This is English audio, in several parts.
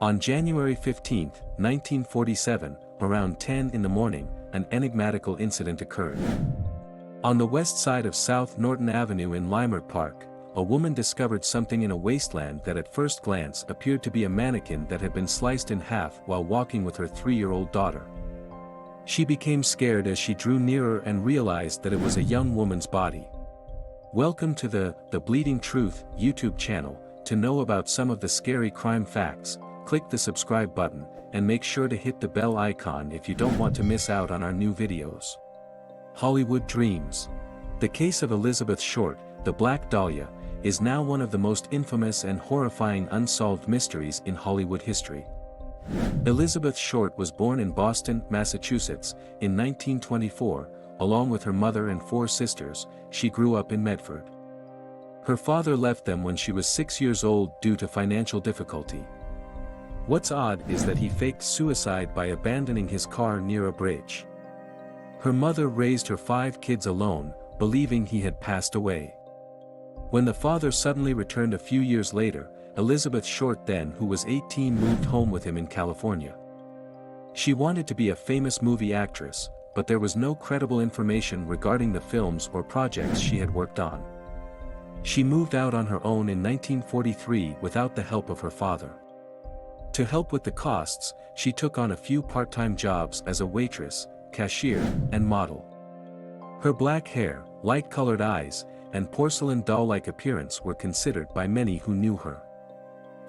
On January 15, 1947, around 10 in the morning, an enigmatical incident occurred. On the west side of South Norton Avenue in Leimert Park, a woman discovered something in a wasteland that at first glance appeared to be a mannequin that had been sliced in half while walking with her 3-year-old daughter. She became scared as she drew nearer and realized that it was a young woman's body. Welcome to the Bleeding Truth YouTube channel. To know about some of the scary crime facts, click the subscribe button, and make sure to hit the bell icon if you don't want to miss out on our new videos. Hollywood Dreams. The case of Elizabeth Short, the Black Dahlia, is now one of the most infamous and horrifying unsolved mysteries in Hollywood history. Elizabeth Short was born in Boston, Massachusetts, in 1924, along with her mother and 4 sisters. She grew up in Medford. Her father left them when she was 6 years old due to financial difficulty. What's odd is that he faked suicide by abandoning his car near a bridge. Her mother raised her 5 kids alone, believing he had passed away. When the father suddenly returned a few years later, Elizabeth Short, then who was 18, moved home with him in California. She wanted to be a famous movie actress, but there was no credible information regarding the films or projects she had worked on. She moved out on her own in 1943 without the help of her father. To help with the costs, she took on a few part-time jobs as a waitress, cashier, and model. Her black hair, light-colored eyes, and porcelain doll-like appearance were considered by many who knew her.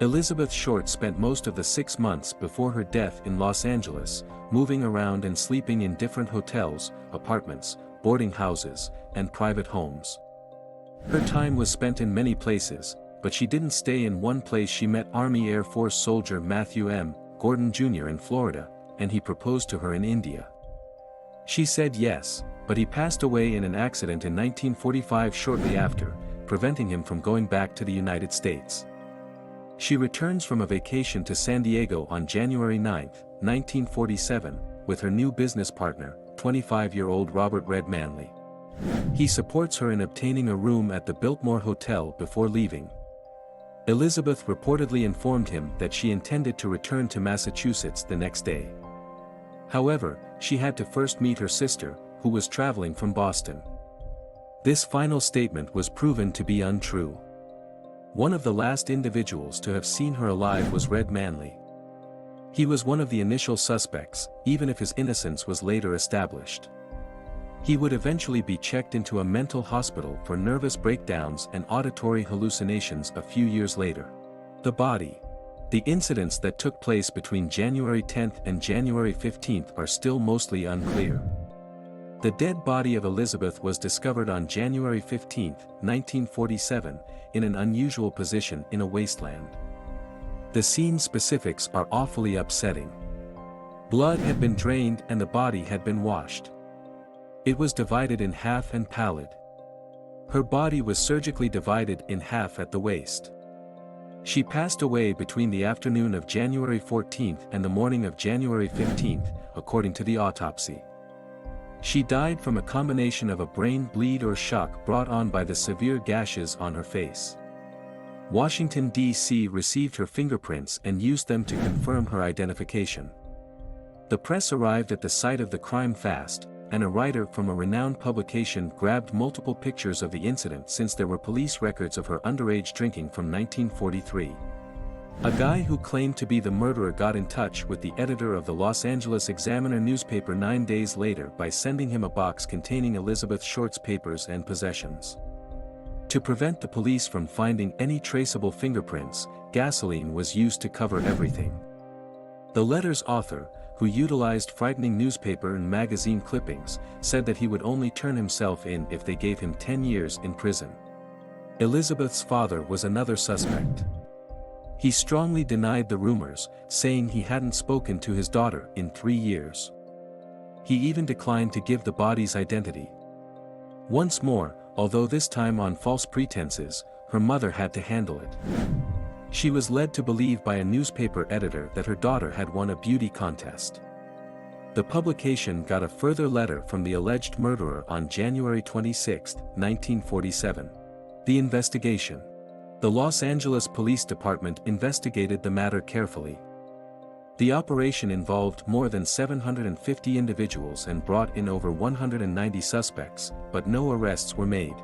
Elizabeth Short spent most of the 6 months before her death in Los Angeles, moving around and sleeping in different hotels, apartments, boarding houses, and private homes. Her time was spent in many places, but she didn't stay in one place. She met Army Air Force soldier Matthew M. Gordon Jr. in Florida, and he proposed to her in India. She said yes, but he passed away in an accident in 1945 shortly after, preventing him from going back to the United States. She returns from a vacation to San Diego on January 9, 1947, with her new business partner, 25-year-old Robert Red Manley. He supports her in obtaining a room at the Biltmore Hotel before leaving. Elizabeth reportedly informed him that she intended to return to Massachusetts the next day. However, she had to first meet her sister, who was traveling from Boston. This final statement was proven to be untrue. One of the last individuals to have seen her alive was Red Manley. He was one of the initial suspects, even if his innocence was later established. He would eventually be checked into a mental hospital for nervous breakdowns and auditory hallucinations a few years later. The body. The incidents that took place between January 10 and January 15 are still mostly unclear. The dead body of Elizabeth was discovered on January 15, 1947, in an unusual position in a wasteland. The scene specifics are awfully upsetting. Blood had been drained and the body had been washed. It was divided in half and pallid. Her body was surgically divided in half at the waist. She passed away between the afternoon of January 14 and the morning of January 15, according to the autopsy. She died from a combination of a brain bleed or shock brought on by the severe gashes on her face. Washington, D.C. received her fingerprints and used them to confirm her identification. The press arrived at the site of the crime fast, and a writer from a renowned publication grabbed multiple pictures of the incident since there were police records of her underage drinking from 1943. A guy who claimed to be the murderer got in touch with the editor of the Los Angeles Examiner newspaper 9 days later by sending him a box containing Elizabeth Short's papers and possessions. To prevent the police from finding any traceable fingerprints, gasoline was used to cover everything. The letter's author, who utilized frightening newspaper and magazine clippings, said that he would only turn himself in if they gave him 10 years in prison. Elizabeth's father was another suspect. He strongly denied the rumors, saying he hadn't spoken to his daughter in 3 years. He even declined to give the body's identity. Once more, although this time on false pretenses, her mother had to handle it. She was led to believe by a newspaper editor that her daughter had won a beauty contest. The publication got a further letter from the alleged murderer on January 26, 1947. The investigation. The Los Angeles Police Department investigated the matter carefully. The operation involved more than 750 individuals and brought in over 190 suspects, but no arrests were made.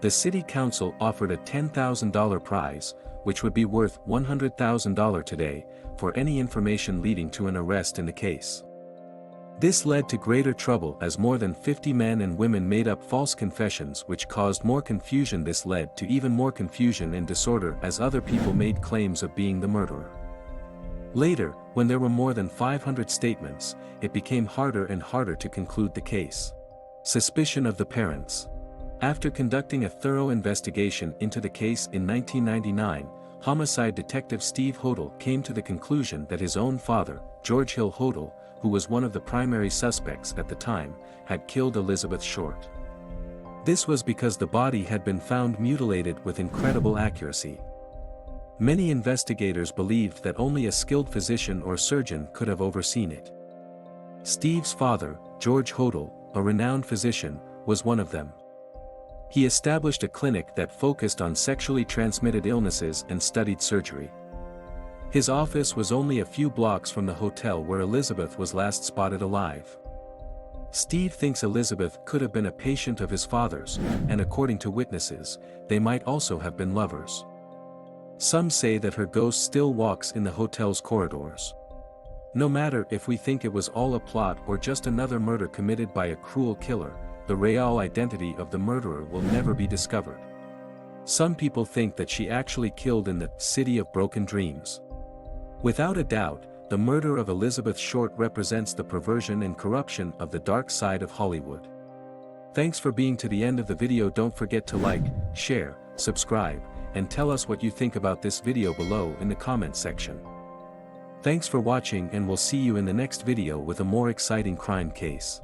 The city council offered a $10,000 prize, which would be worth $100,000 today, for any information leading to an arrest in the case. This led to greater trouble as more than 50 men and women made up false confessions, which caused more confusion. This led to even more confusion and disorder as other people made claims of being the murderer. Later, when there were more than 500 statements, it became harder and harder to conclude the case. Suspicion of the parents. After conducting a thorough investigation into the case in 1999, homicide detective Steve Hodel came to the conclusion that his own father, George Hill Hodel, who was one of the primary suspects at the time, had killed Elizabeth Short. This was because the body had been found mutilated with incredible accuracy. Many investigators believed that only a skilled physician or surgeon could have overseen it. Steve's father, George Hodel, a renowned physician, was one of them. He established a clinic that focused on sexually transmitted illnesses and studied surgery. His office was only a few blocks from the hotel where Elizabeth was last spotted alive. Steve thinks Elizabeth could have been a patient of his father's, and according to witnesses, they might also have been lovers. Some say that her ghost still walks in the hotel's corridors. No matter if we think it was all a plot or just another murder committed by a cruel killer, the real identity of the murderer will never be discovered. Some people think that she actually killed in the City of Broken Dreams. Without a doubt, the murder of Elizabeth Short represents the perversion and corruption of the dark side of Hollywood. Thanks for being to the end of the video. Don't forget to like, share, subscribe, and tell us what you think about this video below in the comments section. Thanks for watching, and we'll see you in the next video with a more exciting crime case.